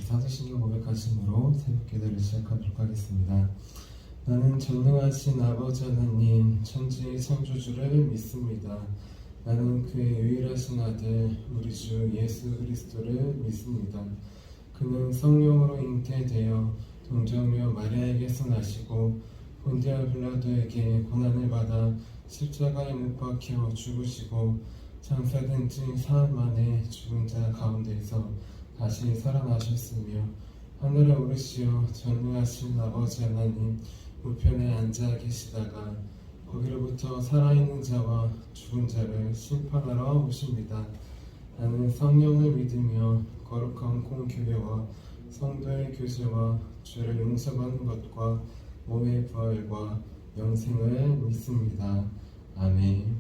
사도신경 고백하심으로 새벽 기도를 시작하도록 하겠습니다. 나는 전능하신 아버지 하나님 천지의 창조주를 믿습니다. 나는 그의 유일하신 아들 우리 주 예수 그리스도를 믿습니다. 그는 성령으로 잉태되어 동정녀 마리아에게서 나시고 본디아 빌라도에게 고난을 받아 십자가에 못 박혀 죽으시고 장사된 지 사흘 만에 죽은 자 가운데에서 다시 살아나셨으며 하늘에 오르시어 전능하신 아버지 하나님 우편에 앉아 계시다가 거기로부터 살아있는 자와 죽은 자를 심판하러 오십니다. 나는 성령을 믿으며 거룩한 공교회와 성도의 교제와 죄를 용서받는 것과 몸의 부활과 영생을 믿습니다. 아멘.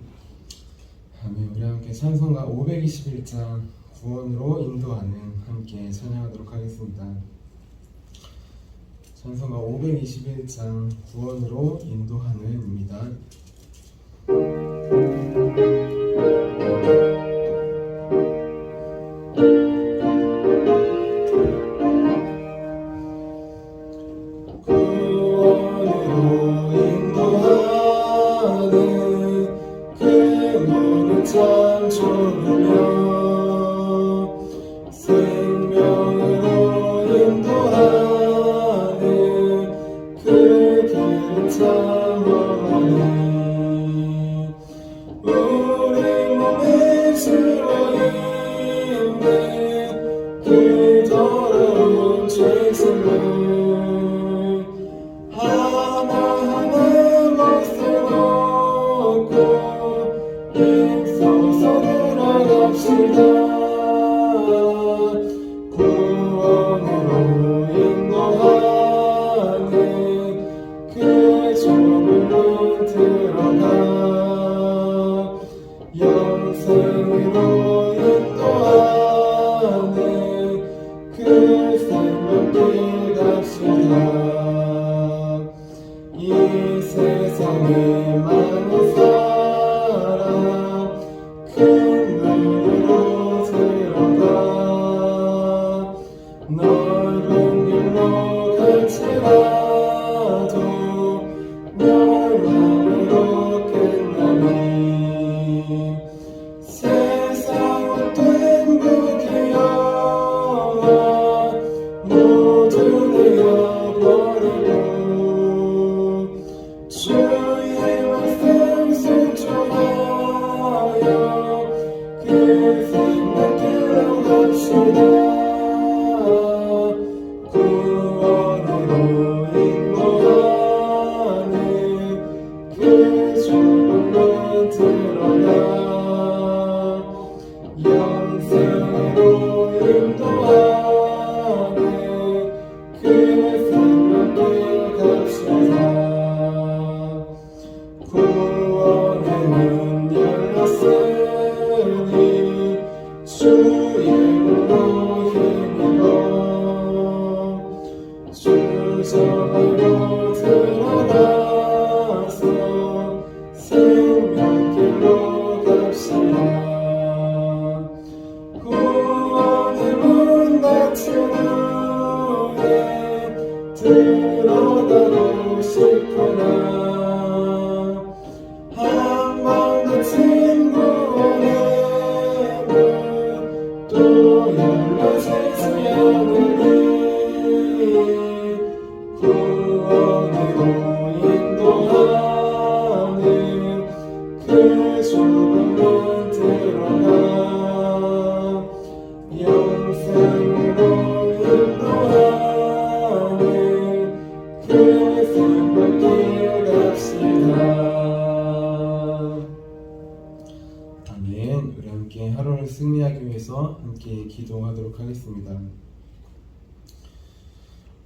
아멘. 우리 함께 찬송가 521장 구원으로 인도하는 함께 찬양하도록 하겠습니다. 찬송가 521장 구원으로 인도하는입니다. 참 좋으며 생명으로 인도하는 그 길은 참 멀리 우리 몸에 실려 있는 그 더러운 죄성을 하나하나 벗어놓고 서서 들어갑시다. 구원으로 인도하는 그 좁은 문 들어가 영생으로 인도하는 그 생명길 갑시다. 이 세상에 많은 사람 큰 문으로 들어가 넓은 길로 갈지라도 멸망으로 끝나니 세상은 된 영화 모두 되어버리고 주의 말씀 순종하여 그 생명길로 갑시다. 구원으로 인도하는 그 좁은 문 들어가 영생으로 인도하는 그 생명길 갑시다. 구원의 문 열렸으니 주의 이름으로 힘입어 주저하여 들어가서 생명길로 갑시다. 구원의 문 닫힌 후에 들어가고 싶구나. 한 번 닫힌 구원의 문 또 열려지지 않으니 구원으로 인도하는 그 좁은 문 들어가 영생으로 인도하는 그 생명길 갑시다. 아멘. 우리 함께 하루를 승리하기 위해서 함께 기도하도록 하겠습니다.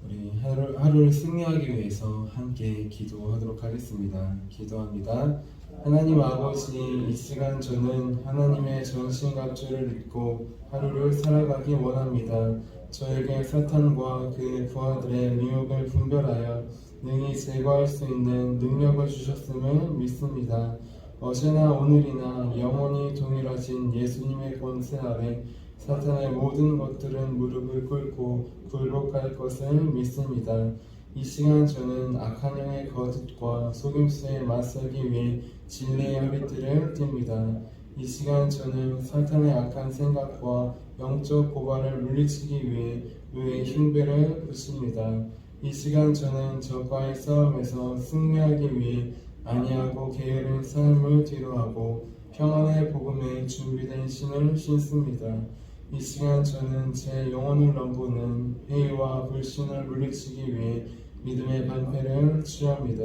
우리 하루를 승리하기 위해서 함께 기도하도록 하겠습니다. 기도합니다. 하나님 아버지, 이 시간 저는 하나님의 전신갑주를 입고 하루를 살아가기 원합니다. 저에게 사탄과 그의 부하들의 미혹을 분별하여 능히 제거할 수 있는 능력을 주셨음을 믿습니다. 어제나 오늘이나 영원히 동일하신 예수님의 권세 아래 사탄의 모든 것들은 무릎을 꿇고 굴복할 것을 믿습니다. 이 시간 저는 악한 영의 거짓과 속임수에 맞서기 위해 진리의 허리띠를 띱니다. 이 시간 저는 사탄의 악한 생각과 영적 고발을 물리치기 위해 의의 흉배를 붙입니다. 이 시간 저는 적과의 싸움에서 승리하기 위해 안이하고 게으른 삶을 뒤로하고 평안의 복음에 준비된 신을 신습니다. 이 시간 저는 제 영혼을 넘보는 회의와 불신을 물리치기 위해 믿음의 방패를 취합니다.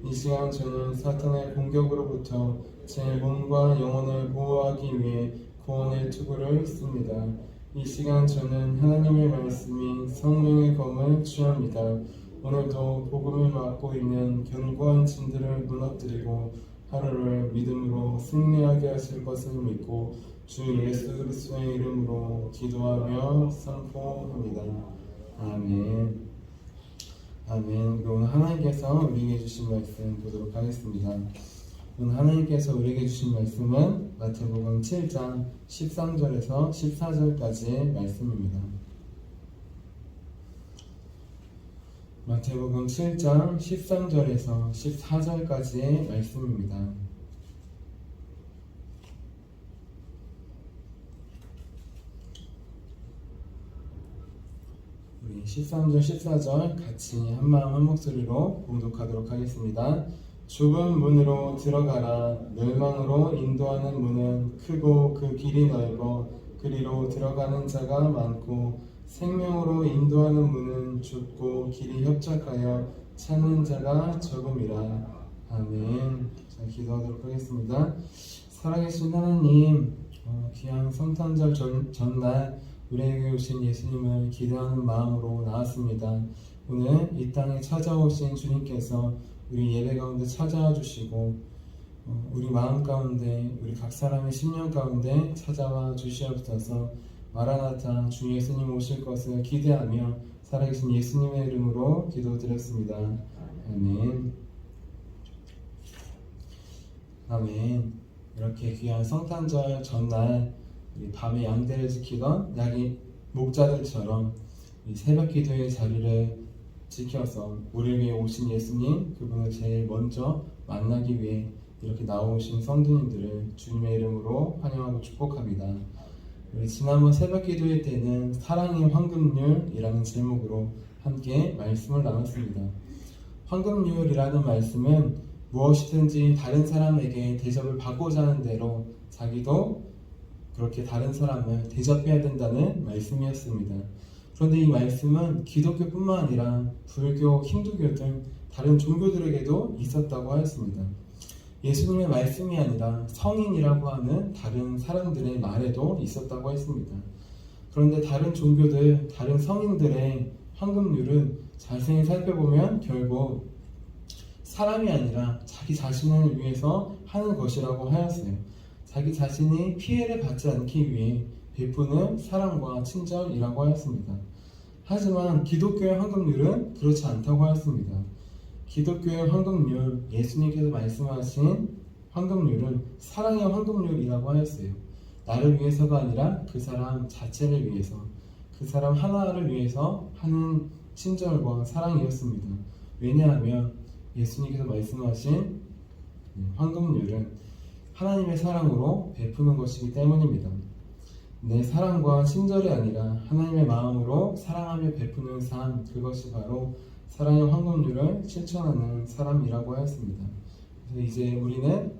이 시간 저는 사탄의 공격으로부터 제 몸과 영혼을 보호하기 위해 구원의 투구를 씁니다. 이 시간 저는 하나님의 말씀이 성령의 검을 취합니다. 오늘도 복음을 맡고 있는 견고한 진들을 무너뜨리고 하루를 믿음으로 승리하게 하실 것을 믿고 주 예수 그리스도의 이름으로 기도하며 선포합니다. 아멘. 아멘. 오늘 하나님께서 우리에게 주신 말씀 보도록 하겠습니다. 오늘 하나님께서 우리에게 주신 말씀은 마태복음 7장 13절에서 14절까지의 말씀입니다. 마태복음 7장 13절에서 14절까지의 말씀입니다. 우리 13절, 14절 같이 한마음 한목소리로 봉독하도록 하겠습니다. 좁은 문으로 들어가라. 멸망으로 인도하는 문은 크고 그 길이 넓어 그리로 들어가는 자가 많고 생명으로 인도하는 문은 좁고 길이 협착하여 찾는 자가 적음이라. 아멘. 자, 기도하도록 하겠습니다. 살아계신 하나님, 귀한 성탄절 전날 우리에게 오신 예수님을 기대하는 마음으로 나왔습니다. 오늘 이 땅에 찾아오신 주님께서 우리 예배 가운데 찾아와 주시고 우리 마음 가운데 우리 각 사람의 심령 가운데 찾아와 주시옵소서. 마라나타 주 예수님 오실 것을 기대하며 살아계신 예수님의 이름으로 기도드렸습니다. 아멘. 아멘. 이렇게 귀한 성탄절 전날 밤에 양대를 지키던 야기 목자들처럼 이 새벽 기도의 자리를 지켜서 우리를 위해 오신 예수님, 그분을 제일 먼저 만나기 위해 이렇게 나오신 성도님들을 주님의 이름으로 환영하고 축복합니다. 우리 지난번 새벽 기도회 때는 사랑의 황금률이라는 제목으로 함께 말씀을 나눴습니다. 황금률이라는 말씀은 무엇이든지 다른 사람에게 대접을 받고자 하는 대로 자기도 그렇게 다른 사람을 대접해야 된다는 말씀이었습니다. 그런데 이 말씀은 기독교뿐만 아니라 불교, 힌두교 등 다른 종교들에게도 있었다고 하였습니다. 예수님의 말씀이 아니라 성인이라고 하는 다른 사람들의 말에도 있었다고 했습니다. 그런데 다른 종교들, 다른 성인들의 황금률은 자세히 살펴보면 결국 사람이 아니라 자기 자신을 위해서 하는 것이라고 하였어요. 자기 자신이 피해를 받지 않기 위해 베푸는 사랑과 친절이라고 하였습니다. 하지만 기독교의 황금률은 그렇지 않다고 하였습니다. 기독교의 황금률, 예수님께서 말씀하신 황금률은 사랑의 황금률이라고 하였어요. 나를 위해서가 아니라 그 사람 자체를 위해서, 그 사람 하나를 위해서 하는 친절과 사랑이었습니다. 왜냐하면 예수님께서 말씀하신 황금률은 하나님의 사랑으로 베푸는 것이기 때문입니다. 내 사랑과 친절이 아니라 하나님의 마음으로 사랑하며 베푸는 삶, 그것이 바로 사랑의 황금률을 실천하는 사람이라고 하였습니다. 그래서 이제 우리는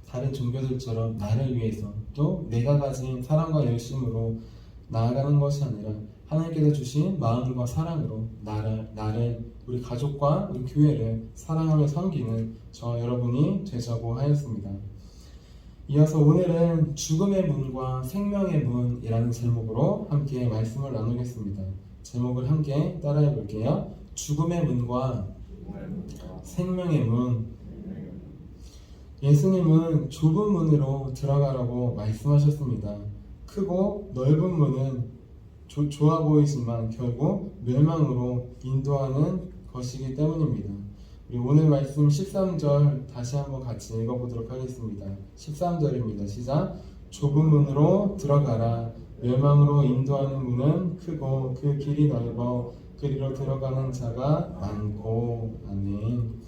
다른 종교들처럼 나를 위해서 또 내가 가진 사랑과 열심으로 나아가는 것이 아니라 하나님께서 주신 마음과 사랑으로 나를 우리 가족과 우리 교회를 사랑하며 섬기는 저 여러분이 되자고 하였습니다. 이어서 오늘은 죽음의 문과 생명의 문이라는 제목으로 함께 말씀을 나누겠습니다. 제목을 함께 따라해 볼게요. 죽음의 문과 생명의 문. 예수님은 좁은 문으로 들어가라고 말씀하셨습니다. 크고 넓은 문은 좋아 보이지만 결국 멸망으로 인도하는 것이기 때문입니다. 우리 오늘 말씀 13절 다시 한번 같이 읽어보도록 하겠습니다. 13절입니다. 시작. 좁은 문으로 들어가라. 멸망으로 인도하는 문은 크고 그 길이 넓어 그리로 들어가는 자가 많고. 아멘.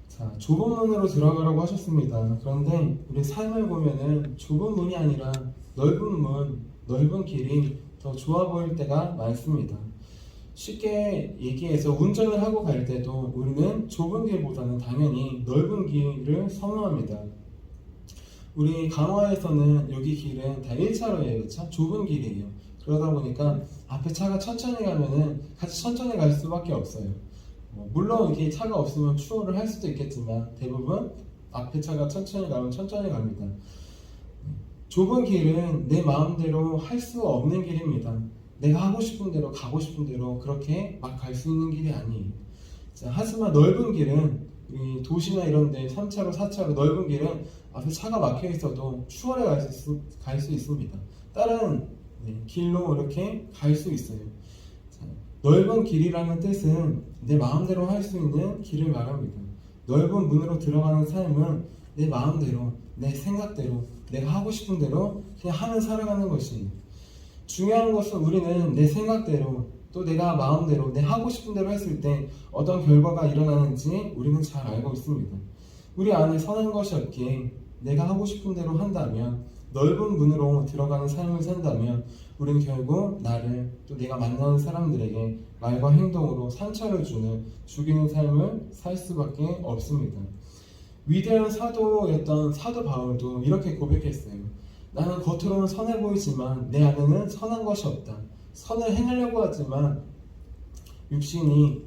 자, 좁은 문으로 들어가라고 하셨습니다. 그런데 우리 삶을 보면은 좁은 문이 아니라 넓은 문, 넓은 길이 더 좋아 보일 때가 많습니다. 쉽게 얘기해서 운전을 하고 갈 때도 우리는 좁은 길보다는 당연히 넓은 길을 선호합니다. 우리 강화에서는 여기 길은 다 1차로예요. 그렇죠? 좁은 길이에요. 그러다 보니까 앞에 차가 천천히 가면은 같이 천천히 갈 수밖에 없어요. 물론 이게 차가 없으면 추월을 할 수도 있겠지만 대부분 앞에 차가 천천히 가면 천천히 갑니다. 좁은 길은 내 마음대로 할 수 없는 길입니다. 내가 하고 싶은 대로 가고 싶은 대로 그렇게 막 갈 수 있는 길이 아니에요. 자, 하지만 넓은 길은 이 도시나 이런 데 3차로 4차로 넓은 길은 앞에 차가 막혀 있어도 추월해 갈 수 있습니다. 다른 길로 이렇게 갈 수 있어요. 자, 넓은 길이라는 뜻은 내 마음대로 할 수 있는 길을 말합니다. 넓은 문으로 들어가는 삶은 내 마음대로, 내 생각대로, 내가 하고 싶은 대로 그냥 하며 살아가는 것이에요. 중요한 것은 우리는 내 생각대로 또 내가 마음대로 내 하고 싶은 대로 했을 때 어떤 결과가 일어나는지 우리는 잘 알고 있습니다. 우리 안에 선한 것이 없기에 내가 하고 싶은 대로 한다면, 넓은 문으로 들어가는 삶을 산다면 우리는 결국 나를 또 내가 만나는 사람들에게 말과 행동으로 상처를 주는 죽이는 삶을 살 수밖에 없습니다. 위대한 사도였던 사도 바울도 이렇게 고백했어요. 나는 겉으로는 선해 보이지만 내 안에는 선한 것이 없다. 선을 행하려고 하지만 육신이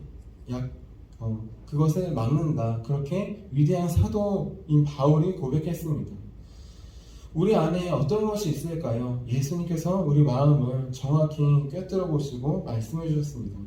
그것을 막는다. 그렇게 위대한 사도인 바울이 고백했습니다. 우리 안에 어떤 것이 있을까요? 예수님께서 우리 마음을 정확히 꿰뚫어 보시고 말씀해 주셨습니다.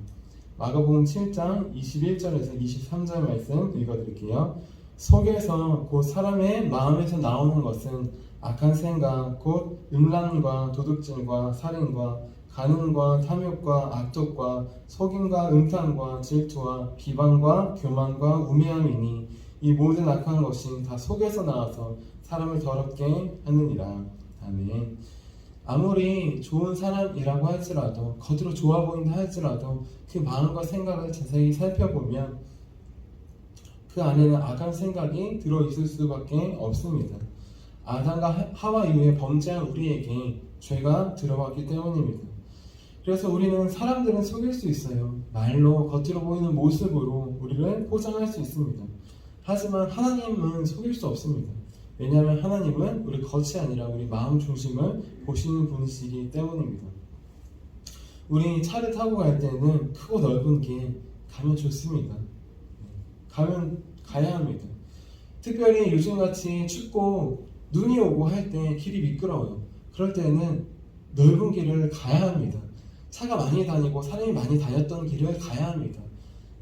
마가복음 7장 21절에서 23절 말씀 읽어드릴게요. 속에서 곧 사람의 마음에서 나오는 것은 악한 생각, 곧 음란과 도둑질과 살인과 간음과 탐욕과 악독과 속임과 음탕과 질투와 비방과 교만과 우매함이니 이 모든 악한 것이 다 속에서 나와서 사람을 더럽게 하느니라. 아멘. 아무리 좋은 사람이라고 할지라도, 겉으로 좋아 보인다 할지라도 그 마음과 생각을 자세히 살펴보면 그 안에는 악한 생각이 들어있을 수밖에 없습니다. 아담과 하와 이후에 범죄한 우리에게 죄가 들어왔기 때문입니다. 그래서 우리는 사람들은 속일 수 있어요. 말로 겉으로 보이는 모습으로 우리를 포장할 수 있습니다. 하지만 하나님은 속일 수 없습니다. 왜냐하면 하나님은 우리 겉이 아니라 우리 마음 중심을 보시는 분이시기 때문입니다. 우리 차를 타고 갈 때는 크고 넓은 길 가면 좋습니다. 가야 합니다. 특별히 요즘같이 춥고 눈이 오고 할 때 길이 미끄러워요. 그럴 때는 넓은 길을 가야 합니다. 차가 많이 다니고 사람이 많이 다녔던 길을 가야 합니다.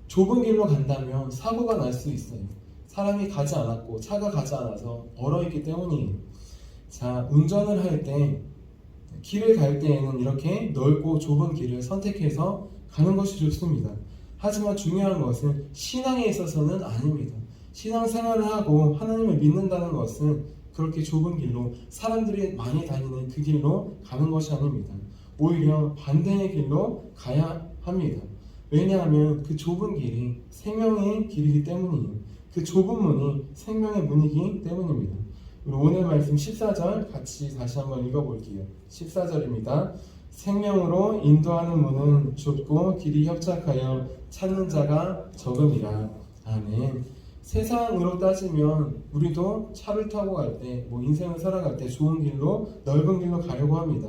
좁은 길로 간다면 사고가 날 수 있어요. 사람이 가지 않았고 차가 가지 않아서 얼어있기 때문이에요. 자, 운전을 할 때 길을 갈 때에는 이렇게 넓고 좁은 길을 선택해서 가는 것이 좋습니다. 하지만 중요한 것은 신앙에 있어서는 아닙니다. 신앙생활을 하고 하나님을 믿는다는 것은 그렇게 좁은 길로 사람들이 많이 다니는 그 길로 가는 것이 아닙니다. 오히려 반대의 길로 가야 합니다. 왜냐하면 그 좁은 길이 생명의 길이기 때문이에요. 그 좁은 문이 생명의 문이기 때문입니다. 우리 오늘 말씀 14절 같이 다시 한번 읽어볼게요. 14절입니다. 생명으로 인도하는 문은 좁고 길이 협착하여 찾는 자가 적음이라. 아멘. 세상으로 따지면 우리도 차를 타고 갈 때, 인생을 살아갈 때 좋은 길로, 넓은 길로 가려고 합니다.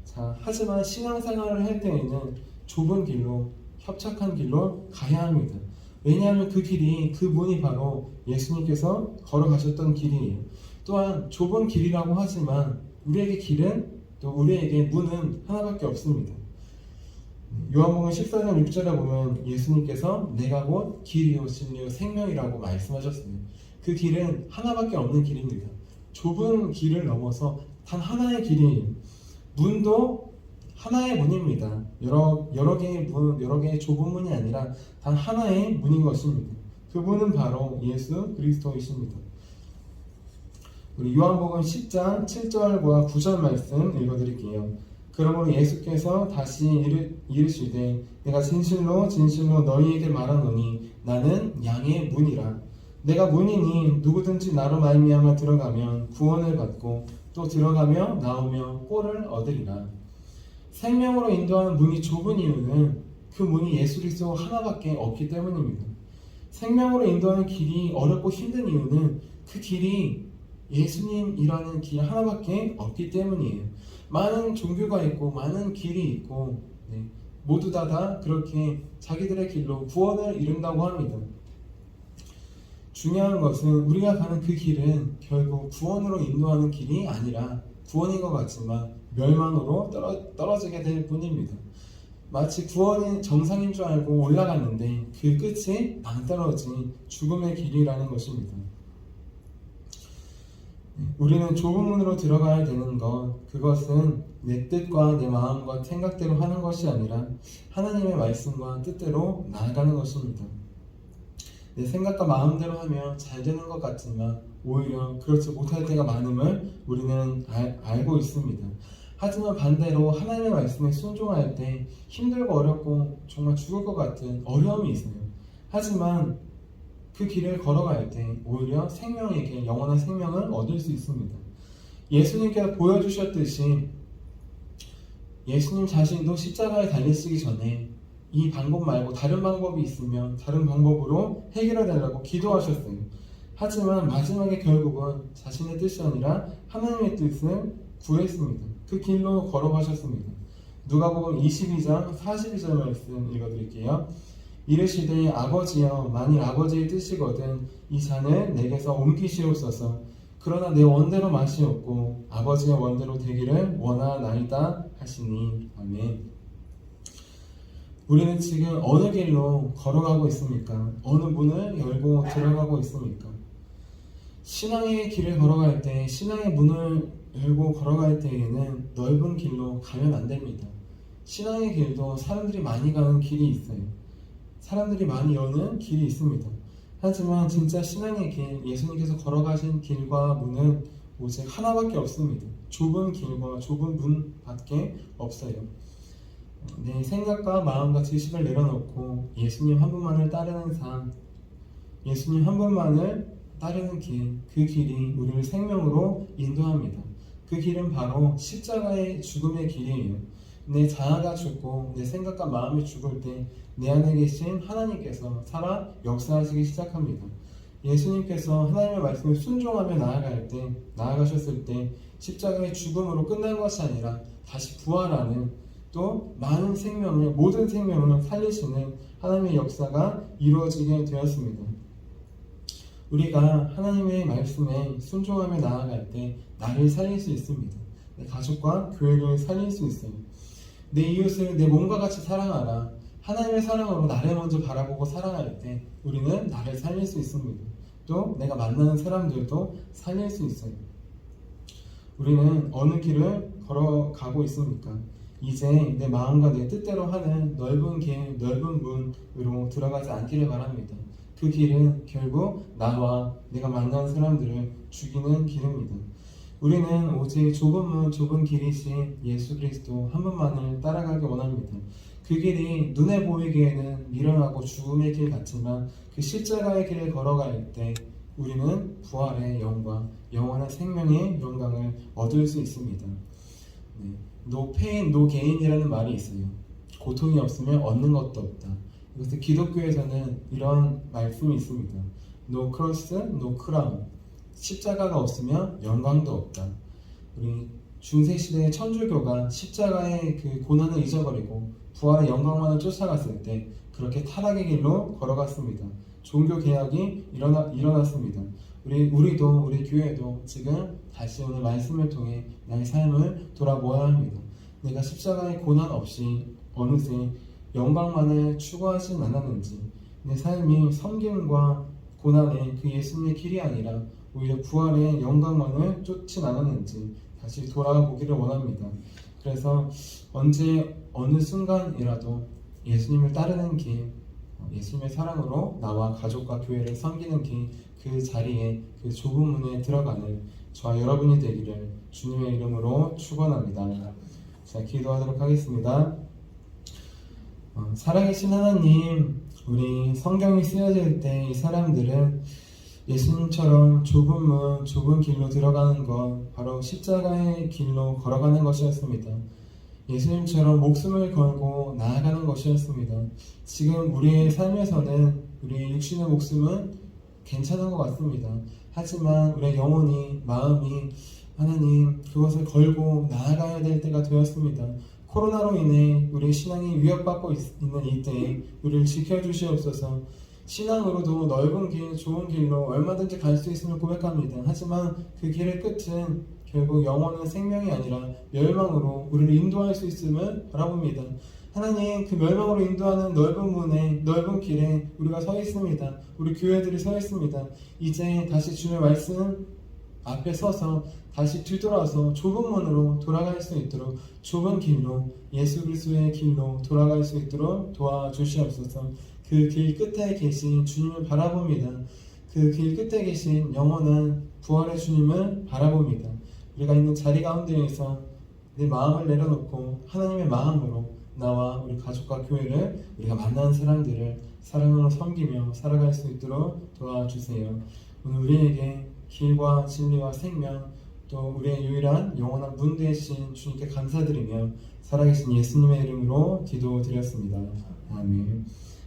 자, 하지만 신앙생활을 할 때에는 좁은 길로, 협착한 길로 가야 합니다. 왜냐하면 그 길이, 그 문이 바로 예수님께서 걸어가셨던 길이에요. 또한 좁은 길이라고 하지만 우리에게 길은, 또 우리에게 문은 하나밖에 없습니다. 요한복음 14장 6절에 보면 예수님께서 내가 곧 길이요 진리요 생명이라고 말씀하셨어요. 그 길은 하나밖에 없는 길입니다. 좁은 길을 넘어서 단 하나의 길이에요. 문도 하나의 문입니다. 여러 개의 문, 여러 개의 좁은 문이 아니라 단 하나의 문인 것입니다. 그분은 바로 예수 그리스도이십니다. 우리 요한복음 10장 7절과 9절 말씀 읽어드릴게요. 그러므로 예수께서 다시 이르시되 내가 진실로 진실로 너희에게 말하노니 나는 양의 문이라. 내가 문이니 누구든지 나로 말미암아 들어가면 구원을 받고 또 들어가며 나오며 꼴을 얻으리라. 생명으로 인도하는 문이 좁은 이유는 그 문이 예수 그리스도 하나밖에 없기 때문입니다. 생명으로 인도하는 길이 어렵고 힘든 이유는 그 길이 예수님이라는 길 하나밖에 없기 때문이에요. 많은 종교가 있고 많은 길이 있고 모두 다 그렇게 자기들의 길로 구원을 이룬다고 합니다. 중요한 것은 우리가 가는 그 길은 결국 구원으로 인도하는 길이 아니라 구원인 것 같지만 멸망으로 떨어지게 될 뿐입니다. 마치 구원이 정상인 줄 알고 올라갔는데 그 끝이 낭떠러진 죽음의 길이라는 것입니다. 우리는 좁은 문으로 들어가야 되는 그것은 내 뜻과 내 마음과 생각대로 하는 것이 아니라 하나님의 말씀과 뜻대로 나아가는 것입니다. 내 생각과 마음대로 하면 잘 되는 것 같지만 오히려 그렇지 못할 때가 많음을 우리는 알고 있습니다. 하지만 반대로 하나님의 말씀에 순종할 때 힘들고 어렵고 정말 죽을 것 같은 어려움이 있어요. 하지만 그 길을 걸어갈 때 오히려 생명에게 영원한 생명을 얻을 수 있습니다. 예수님께서 보여주셨듯이 예수님 자신도 십자가에 달리시기 전에 이 방법 말고 다른 방법이 있으면 다른 방법으로 해결해 달라고 기도하셨어요. 하지만 마지막에 결국은 자신의 뜻이 아니라 하나님의 뜻을 구했습니다. 그 길로 걸어가셨습니다. 누가복음 22장 42절 말씀 읽어드릴게요. 이르시되 아버지여 만일 아버지의 뜻이거든 이 잔을 내게서 옮기시옵소서. 그러나 내 원대로 마시옵고 아버지의 원대로 되기를 원하나이다 하시니. 아멘. 우리는 지금 어느 길로 걸어가고 있습니까? 어느 문을 열고 들어가고 있습니까? 신앙의 길을 걸어갈 때, 신앙의 문을 열고 걸어갈 때에는 넓은 길로 가면 안 됩니다. 신앙의 길도 사람들이 많이 가는 길이 있어요. 사람들이 많이 여는 길이 있습니다. 하지만 진짜 신앙의 길, 예수님께서 걸어가신 길과 문은 오직 하나밖에 없습니다. 좁은 길과 좁은 문밖에 없어요. 내 생각과 마음과 지식을 내려놓고 예수님 한 분만을 따르는 삶, 예수님 한 분만을 따르는 길, 그 길이 우리를 생명으로 인도합니다. 그 길은 바로 십자가의 죽음의 길이에요. 내 자아가 죽고 내 생각과 마음이 죽을 때 내 안에 계신 하나님께서 살아 역사하시기 시작합니다. 예수님께서 하나님의 말씀에 순종하며 나아가셨을 때 십자가의 죽음으로 끝난 것이 아니라 다시 부활하는 또 많은 생명을, 모든 생명을 살리시는 하나님의 역사가 이루어지게 되었습니다. 우리가 하나님의 말씀에 순종하며 나아갈 때 나를 살릴 수 있습니다. 내 가족과 교회를 살릴 수 있어요. 내 이웃을 내 몸과 같이 사랑하라. 하나님의 사랑으로 나를 먼저 바라보고 사랑할 때 우리는 나를 살릴 수 있습니다. 또 내가 만나는 사람들도 살릴 수 있어요. 우리는 어느 길을 걸어가고 있습니까? 이제 내 마음과 내 뜻대로 하는 넓은 길, 넓은 문으로 들어가지 않기를 바랍니다. 그 길은 결국 나와 내가 만나는 사람들을 죽이는 길입니다. 우리는 오직 좁은 문, 좁은 길이신 예수 그리스도 한 분만을 따라가기 원합니다. 그 길이 눈에 보이기에는 미련하고 죽음의 길 같지만 그 십자가의 길을 걸어갈 때 우리는 부활의 영광, 영원한 생명의 영광을 얻을 수 있습니다. No pain, no gain이라는 말이 있어요. 고통이 없으면 얻는 것도 없다. 그래서 기독교에서는 이런 말씀이 있습니다. No cross, no crown. 십자가가 없으면 영광도 없다. 우리 중세시대의 천주교가 십자가의 그 고난을 잊어버리고 부활의 영광만을 쫓아갔을 때 그렇게 타락의 길로 걸어갔습니다. 종교 개혁이 일어났습니다. 우리도 우리 교회도 지금 다시 오늘 말씀을 통해 나의 삶을 돌아보아야 합니다. 내가 십자가의 고난 없이 어느새 영광만을 추구하진 않았는지, 내 삶이 섬김과 고난의 그 예수님의 길이 아니라 오히려 부활의 영광만을 쫓진 않았는지 다시 돌아보기를 원합니다. 그래서 언제 어느 순간이라도 예수님을 따르는 길, 예수님의 사랑으로 나와 가족과 교회를 섬기는 그 자리에 그 좁은 문에 들어가는 저와 여러분이 되기를 주님의 이름으로 축원합니다. 자, 기도하도록 하겠습니다. 살아계신 하나님, 우리 성경이 쓰여질 때 이 사람들은 예수님처럼 좁은 문, 좁은 길로 들어가는 것, 바로 십자가의 길로 걸어가는 것이었습니다. 예수님처럼 목숨을 걸고 나아가는 것이었습니다. 지금 우리의 삶에서는 우리의 육신의 목숨은 괜찮은 것 같습니다. 하지만 우리의 영혼이, 마음이 하나님 그것을 걸고 나아가야 될 때가 되었습니다. 코로나로 인해 우리의 신앙이 위협받고 있는 이때에 우리를 지켜주시옵소서. 신앙으로도 넓은 길, 좋은 길로 얼마든지 갈 수 있음을 고백합니다. 하지만 그 길의 끝은 결국 영원한 생명이 아니라 멸망으로 우리를 인도할 수 있음을 바라봅니다. 하나님, 그 멸망으로 인도하는 넓은 문에, 넓은 길에 우리가 서 있습니다. 우리 교회들이 서 있습니다. 이제 다시 주의 말씀 앞에 서서 다시 뒤돌아서 좁은 문으로 돌아갈 수 있도록, 좁은 길로, 예수 그리스도의 길로 돌아갈 수 있도록 도와주시옵소서. 그 길 끝에 계신 주님을 바라봅니다. 그 길 끝에 계신 영원한 부활의 주님을 바라봅니다. 우리가 있는 자리 가운데에서 내 마음을 내려놓고 하나님의 마음으로 나와 우리 가족과 교회를, 우리가 만나는 사람들을 사랑으로 섬기며 살아갈 수 있도록 도와주세요. 오늘 우리에게 길과 진리와 생명, 또 우리의 유일한 영원한 문 되신 주님께 감사드리며 살아계신 예수님의 이름으로 기도드렸습니다. 아멘.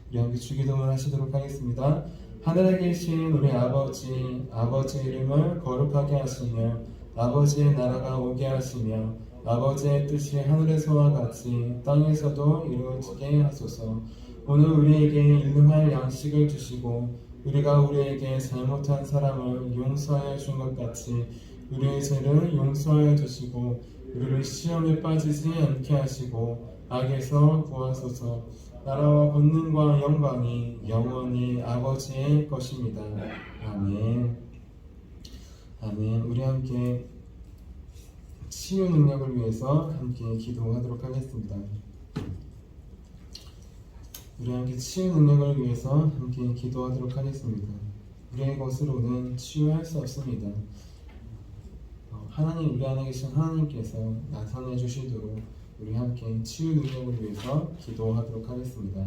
우리 함께 주기도문 하시도록 하겠습니다. 하늘에 계신 우리 아버지, 아버지의 이름을 거룩하게 하시며 아버지의 나라가 오게 하시며 아버지의 뜻이 하늘에서와 같이 땅에서도 이루어지게 하소서. 오늘 우리에게 일용할 양식을 주시고 우리가 우리에게 잘못한 사람을 용서하여 준 것 같이 우리의 죄를 용서하여 주시고 우리를 시험에 빠지지 않게 하시고 악에서 구하소서. 나라와 권능과 영광이 영원히 아버지의 것입니다. 아멘. 아멘. 우리 함께 치유 능력을 위해서 함께 기도하도록 하겠습니다. 우리 함께 치유 능력을 위해서 함께 기도하도록 하겠습니다. 우리의 것으로는 치유할 수 없습니다. 하나님, 우리 안에 계신 하나님께서 나타내 주시도록 우리 함께 치유 능력을 위해서 기도하도록 하겠습니다.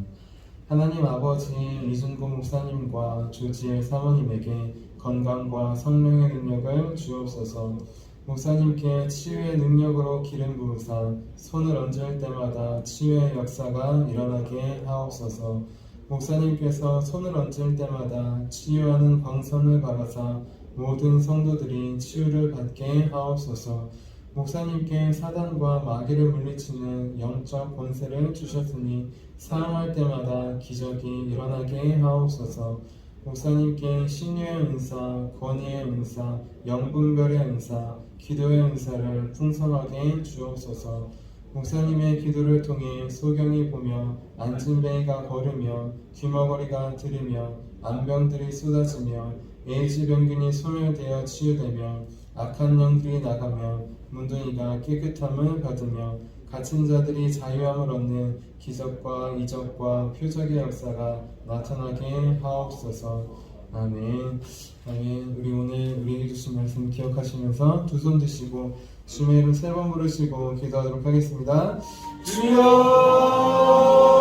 하나님 아버지, 이준고 목사님과 조지혜 사모님에게 건강과 성령의 능력을 주옵소서. 목사님께 치유의 능력으로 기름 부으사 손을 얹을 때마다 치유의 역사가 일어나게 하옵소서. 목사님께서 손을 얹을 때마다 치유하는 광선을 발하사 모든 성도들이 치유를 받게 하옵소서. 목사님께 사단과 마귀를 물리치는 영적 권세를 주셨으니 사용할 때마다 기적이 일어나게 하옵소서. 목사님께 신유의 은사, 권위의 은사, 영분별의 은사, 기도의 은사를 풍성하게 주옵소서. 목사님의 기도를 통해 소경이 보며 안진뱅이가 걸으며 귀머거리가 들으며 안병들이 쏟아지며 에이즈 병균이 소멸되어 치유되며 악한 영들이 나가며 문둥이가 깨끗함을 받으며 갇힌 자들이 자유함을 얻는 기적과 이적과 표적의 역사가 나타나게 하옵소서. 아멘. 아멘. 우리 오늘 우리에게 주신 말씀 기억하시면서 두 손 드시고 주님의 이름 세 번 부르시고 기도하도록 하겠습니다. 주여!